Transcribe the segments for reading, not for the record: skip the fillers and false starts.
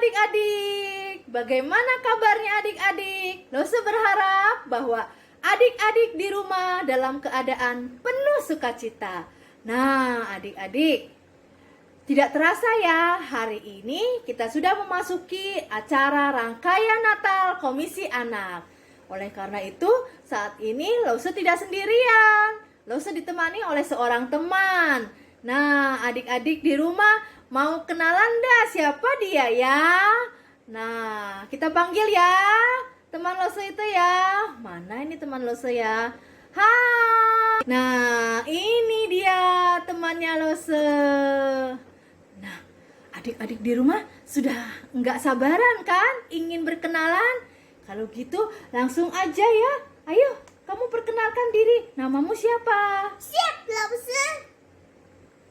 adik-adik, bagaimana kabarnya adik-adik? Lose berharap bahwa adik-adik di rumah dalam keadaan penuh sukacita. Nah, adik-adik, tidak terasa ya, hari ini kita sudah memasuki acara rangkaian Natal Komisi Anak. Oleh karena itu, saat ini Lose tidak sendirian. Lose ditemani oleh seorang teman. Nah, adik-adik di rumah mau kenalan dah siapa dia ya? Nah, kita panggil ya teman Lose itu ya. Mana ini teman Lose ya? Hai. Nah, ini dia temannya Lose. Nah, adik-adik di rumah sudah nggak sabaran kan ingin berkenalan? Kalau gitu langsung aja ya. Ayo, kamu perkenalkan diri. Namamu siapa? Siap, Lause.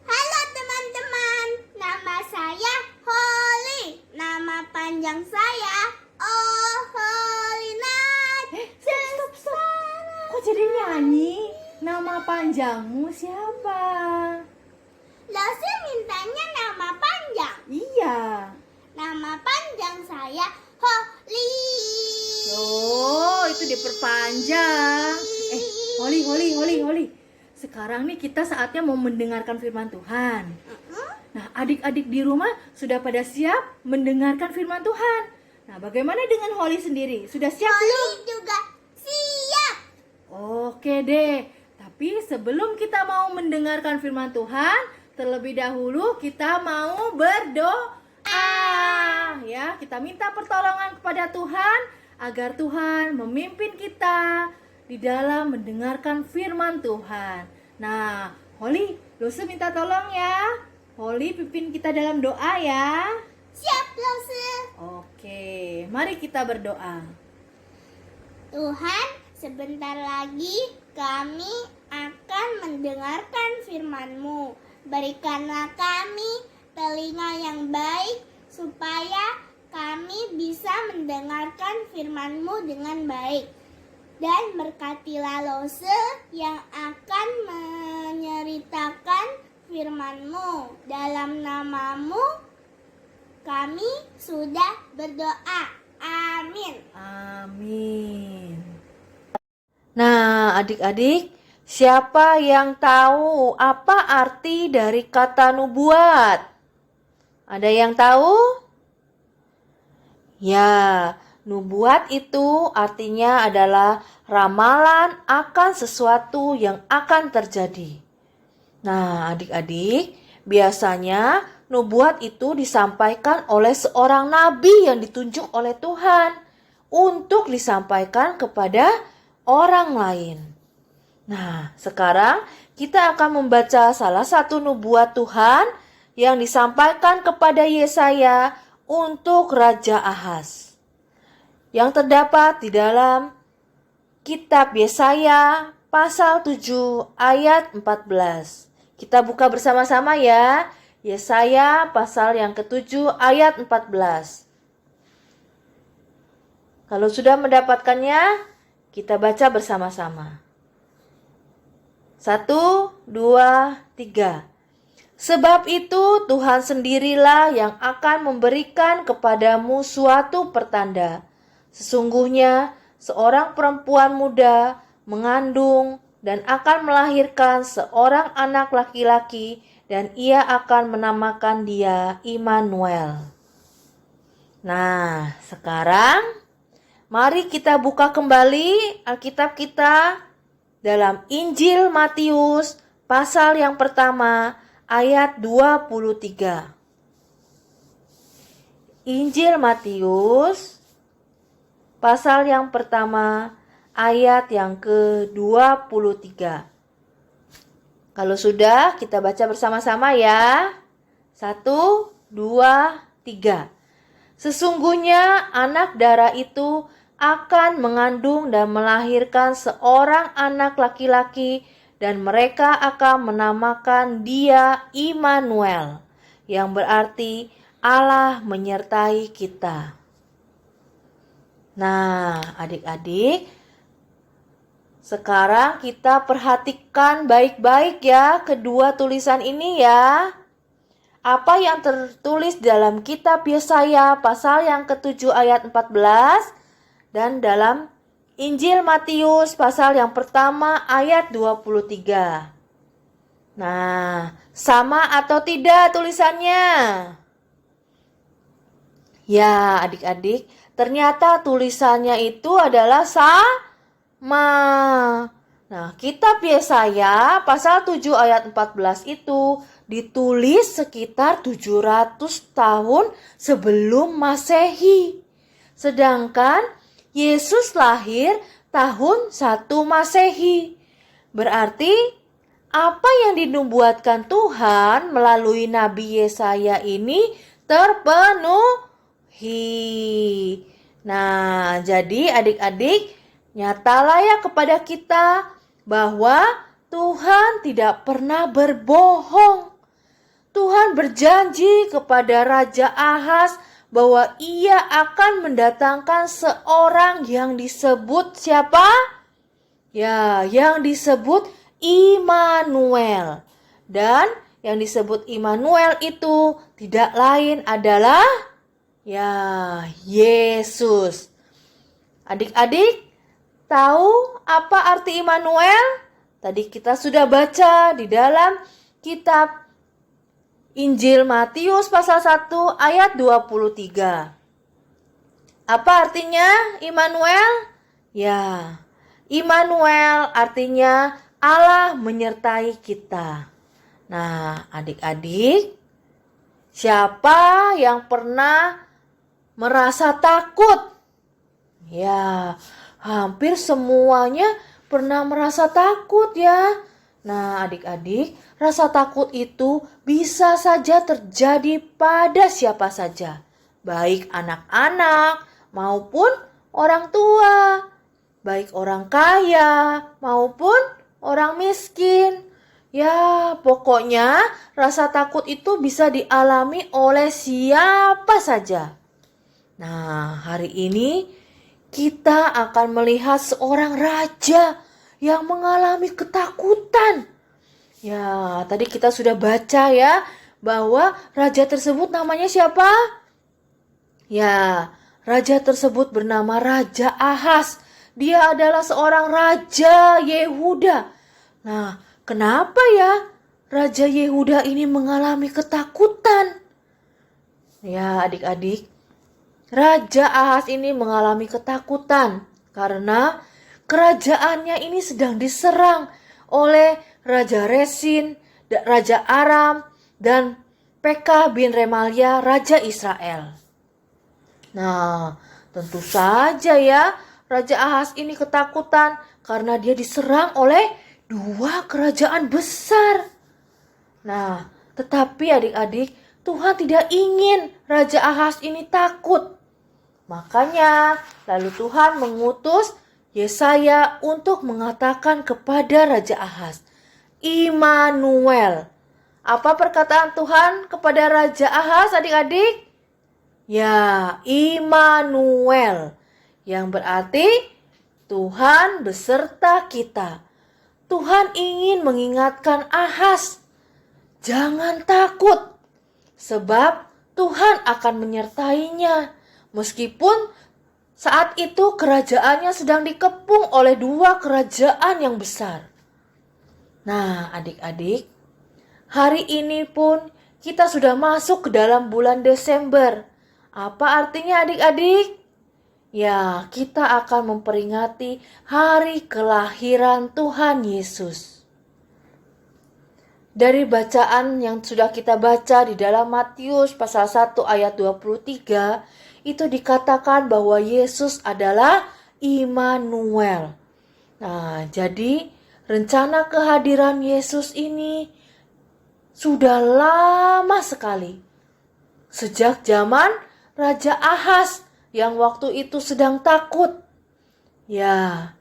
Halo teman-teman, nama saya Holly. Nama panjang saya Holina. Stop. Kok jadi nyanyi? Nama panjangmu siapa? Lause mintanya nama panjang. Iya. Nama panjang saya Holly. Oh, itu diperpanjang. Holly. Sekarang nih kita saatnya mau mendengarkan firman Tuhan. Nah, adik-adik di rumah sudah pada siap mendengarkan firman Tuhan. Nah, bagaimana dengan Holly sendiri? Sudah siap belum? Holly juga siap. Oke deh. Tapi sebelum kita mau mendengarkan firman Tuhan, terlebih dahulu kita mau berdoa. Ya, kita minta pertolongan kepada Tuhan agar Tuhan memimpin kita di dalam mendengarkan firman Tuhan. Nah, Holly, Lose minta tolong ya. Holly pimpin kita dalam doa ya. Siap, Lause. Oke, mari kita berdoa. Tuhan, sebentar lagi kami akan mendengarkan firman-Mu. Berikanlah kami telinga yang baik supaya kami bisa mendengarkan firman-Mu dengan baik. Dan berkatilah Lose yang akan menceritakan firman-Mu. Dalam nama-Mu kami sudah berdoa. Amin. Amin. Nah, adik-adik, siapa yang tahu apa arti dari kata nubuat? Ada yang tahu? Ya, nubuat itu artinya adalah ramalan akan sesuatu yang akan terjadi. Nah, adik-adik, biasanya nubuat itu disampaikan oleh seorang nabi yang ditunjuk oleh Tuhan untuk disampaikan kepada orang lain. Nah, sekarang kita akan membaca salah satu nubuat Tuhan yang disampaikan kepada Yesaya untuk Raja Ahaz, yang terdapat di dalam kitab Yesaya pasal 7 ayat 14. Kita buka bersama-sama ya. Yesaya pasal yang ke-7 ayat 14. Kalau sudah mendapatkannya, kita baca bersama-sama. 1, 2, 3. Sebab itu Tuhan sendirilah yang akan memberikan kepadamu suatu pertanda. Sesungguhnya seorang perempuan muda mengandung dan akan melahirkan seorang anak laki-laki, dan ia akan menamakan dia Immanuel. Nah, sekarang mari kita buka kembali Alkitab kita dalam Injil Matius pasal yang pertama ayat 23. Injil Matius pasal yang pertama ayat yang ke-23. Kalau sudah, kita baca bersama-sama ya. 1, 2, 3. Sesungguhnya anak darah itu akan mengandung dan melahirkan seorang anak laki-laki, dan mereka akan menamakan dia Immanuel, yang berarti Allah menyertai kita. Nah, adik-adik, sekarang kita perhatikan baik-baik ya kedua tulisan ini ya. apa yang tertulis dalam kitab Yesaya pasal yang ke-7 ayat 14 dan dalam Injil Matius pasal yang pertama ayat 23. Nah, sama atau tidak tulisannya? Ya, adik-adik, ternyata tulisannya itu adalah sama. Nah, kitab Yesaya pasal 7 ayat 14 itu ditulis sekitar 700 tahun sebelum Masehi. Sedangkan Yesus lahir tahun 1 Masehi. Berarti apa yang dinubuatkan Tuhan melalui Nabi Yesaya ini terpenuhi. Nah, jadi adik-adik, nyatalah ya kepada kita bahwa Tuhan tidak pernah berbohong. Tuhan berjanji kepada Raja Ahaz bahwa ia akan mendatangkan seorang yang disebut siapa? Ya, yang disebut Immanuel. Dan yang disebut Immanuel itu tidak lain adalah Yesus. Adik-adik, tahu apa arti Immanuel? Tadi kita sudah baca di dalam kitab Injil Matius pasal 1 ayat 23. Apa artinya Immanuel? Ya, Immanuel artinya Allah menyertai kita. Nah, adik-adik, siapa yang pernah merasa takut? Ya, hampir semuanya pernah merasa takut ya. Nah, adik-adik, rasa takut itu bisa saja terjadi pada siapa saja, baik anak-anak maupun orang tua, baik orang kaya maupun orang miskin. Ya, pokoknya rasa takut itu bisa dialami oleh siapa saja. Nah, hari ini kita akan melihat seorang raja yang mengalami ketakutan. Ya, tadi kita sudah baca ya bahwa raja tersebut namanya siapa? Ya, raja tersebut bernama Raja Ahaz. Dia adalah seorang raja Yehuda. Nah, kenapa ya Raja Yehuda ini mengalami ketakutan? Ya, adik-adik, Raja Ahaz ini mengalami ketakutan karena kerajaannya ini sedang diserang oleh Raja Resin, Raja Aram, dan Pekah bin Remalia, Raja Israel. Nah, tentu saja ya, Raja Ahaz ini ketakutan karena dia diserang oleh dua kerajaan besar. Nah, tetapi adik-adik, Tuhan tidak ingin Raja Ahaz ini takut. Makanya, lalu Tuhan mengutus Yesaya untuk mengatakan kepada Raja Ahaz, Immanuel. Apa perkataan Tuhan kepada Raja Ahaz, adik-adik? Ya, Immanuel. Yang berarti Tuhan beserta kita. Tuhan ingin mengingatkan Ahaz, jangan takut, sebab Tuhan akan menyertainya. Meskipun saat itu kerajaannya sedang dikepung oleh dua kerajaan yang besar. Nah, adik-adik, hari ini pun kita sudah masuk ke dalam bulan Desember. Apa artinya adik-adik? Ya, kita akan memperingati hari kelahiran Tuhan Yesus. Dari bacaan yang sudah kita baca di dalam Matius pasal 1 ayat 23, itu dikatakan bahwa Yesus adalah Immanuel. Nah, jadi rencana kehadiran Yesus ini sudah lama sekali. Sejak zaman Raja Ahaz yang waktu itu sedang takut. Ya,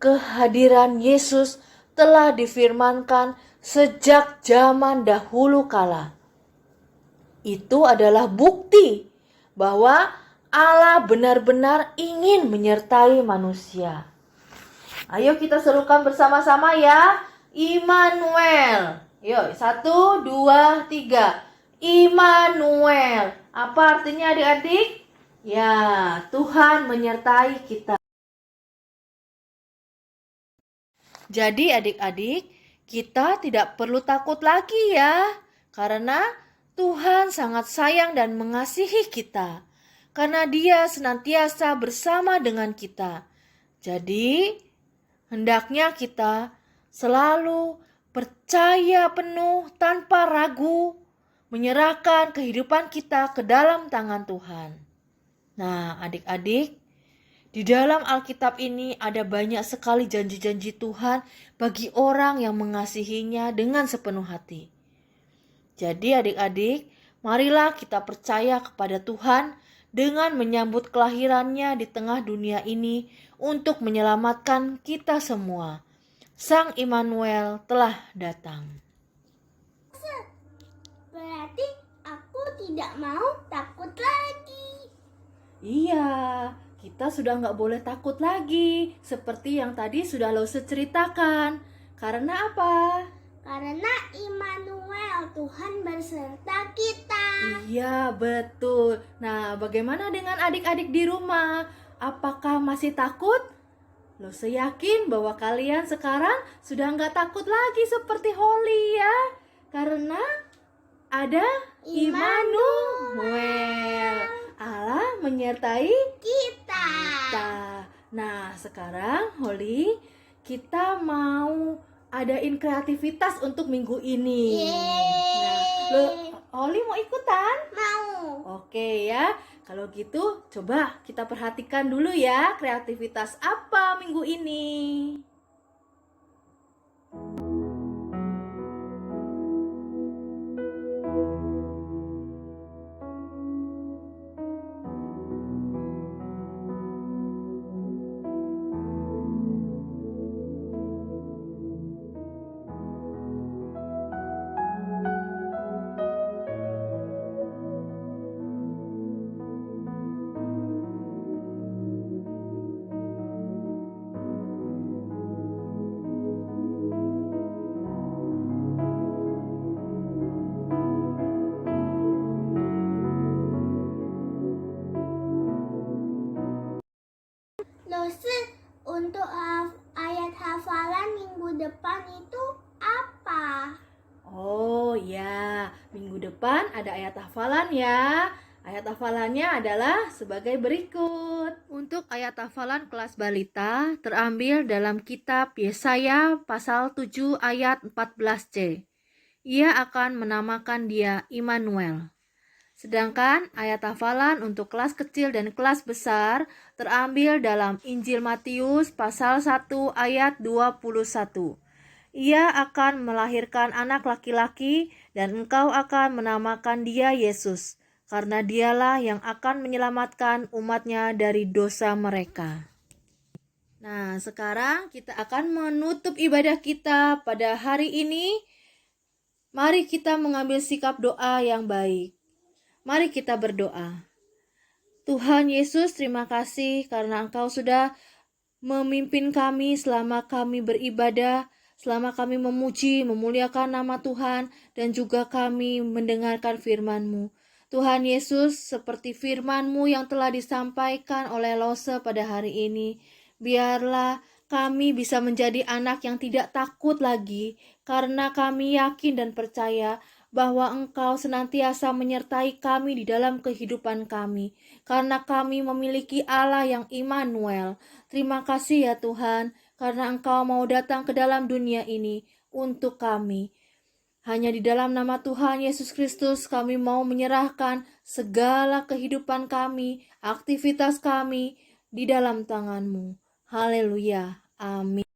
kehadiran Yesus telah difirmankan sejak zaman dahulu kala. Itu adalah bukti bahwa Allah benar-benar ingin menyertai manusia. Ayo kita serukan bersama-sama ya. Immanuel. Yuk, 1, 2, 3. Immanuel. Apa artinya adik-adik? Ya, Tuhan menyertai kita. Jadi adik-adik, kita tidak perlu takut lagi ya. Karena Tuhan sangat sayang dan mengasihi kita. Karena Dia senantiasa bersama dengan kita. Jadi, hendaknya kita selalu percaya penuh tanpa ragu, menyerahkan kehidupan kita ke dalam tangan Tuhan. Nah, adik-adik, di dalam Alkitab ini ada banyak sekali janji-janji Tuhan bagi orang yang mengasihinya dengan sepenuh hati. Jadi adik-adik, marilah kita percaya kepada Tuhan dengan menyambut kelahirannya di tengah dunia ini untuk menyelamatkan kita semua. Sang Immanuel telah datang. Berarti aku tidak mau takut lagi. Iya, kita sudah nggak boleh takut lagi, seperti yang tadi sudah Lose ceritakan. Karena apa? Karena Immanuel, Tuhan berserta kita. Iya, betul. Nah, bagaimana dengan adik-adik di rumah? Apakah masih takut? Lose yakin bahwa kalian sekarang sudah nggak takut lagi seperti Holly ya. Karena ada Immanuel. Allah menyertai Kita. kita. Nah, sekarang Holly, kita mau adain kreativitas untuk minggu ini. Yeay. Holly mau ikutan? Mau. Oke ya. Kalau gitu, coba kita perhatikan dulu ya kreativitas apa minggu ini. Lose, untuk ayat hafalan minggu depan itu apa? Oh ya, minggu depan ada ayat hafalan ya. Ayat hafalannya adalah sebagai berikut. Untuk ayat hafalan kelas balita terambil dalam kitab Yesaya pasal 7 ayat 14c. Ia akan menamakan dia Immanuel. Sedangkan ayat hafalan untuk kelas kecil dan kelas besar terambil dalam Injil Matius pasal 1 ayat 21. Ia akan melahirkan anak laki-laki dan engkau akan menamakan dia Yesus, karena dialah yang akan menyelamatkan umatnya dari dosa mereka. Nah, sekarang kita akan menutup ibadah kita pada hari ini. Mari kita mengambil sikap doa yang baik. Mari kita berdoa. Tuhan Yesus, terima kasih karena Engkau sudah memimpin kami selama kami beribadah, selama kami memuji, memuliakan nama Tuhan, dan juga kami mendengarkan firman-Mu. Tuhan Yesus, seperti firman-Mu yang telah disampaikan oleh Lose pada hari ini, biarlah kami bisa menjadi anak yang tidak takut lagi, karena kami yakin dan percaya bahwa Engkau senantiasa menyertai kami di dalam kehidupan kami, karena kami memiliki Allah yang Immanuel. Terima kasih ya Tuhan, karena Engkau mau datang ke dalam dunia ini untuk kami. Hanya di dalam nama Tuhan Yesus Kristus kami mau menyerahkan segala kehidupan kami, aktivitas kami di dalam tangan-Mu. Haleluya. Amin.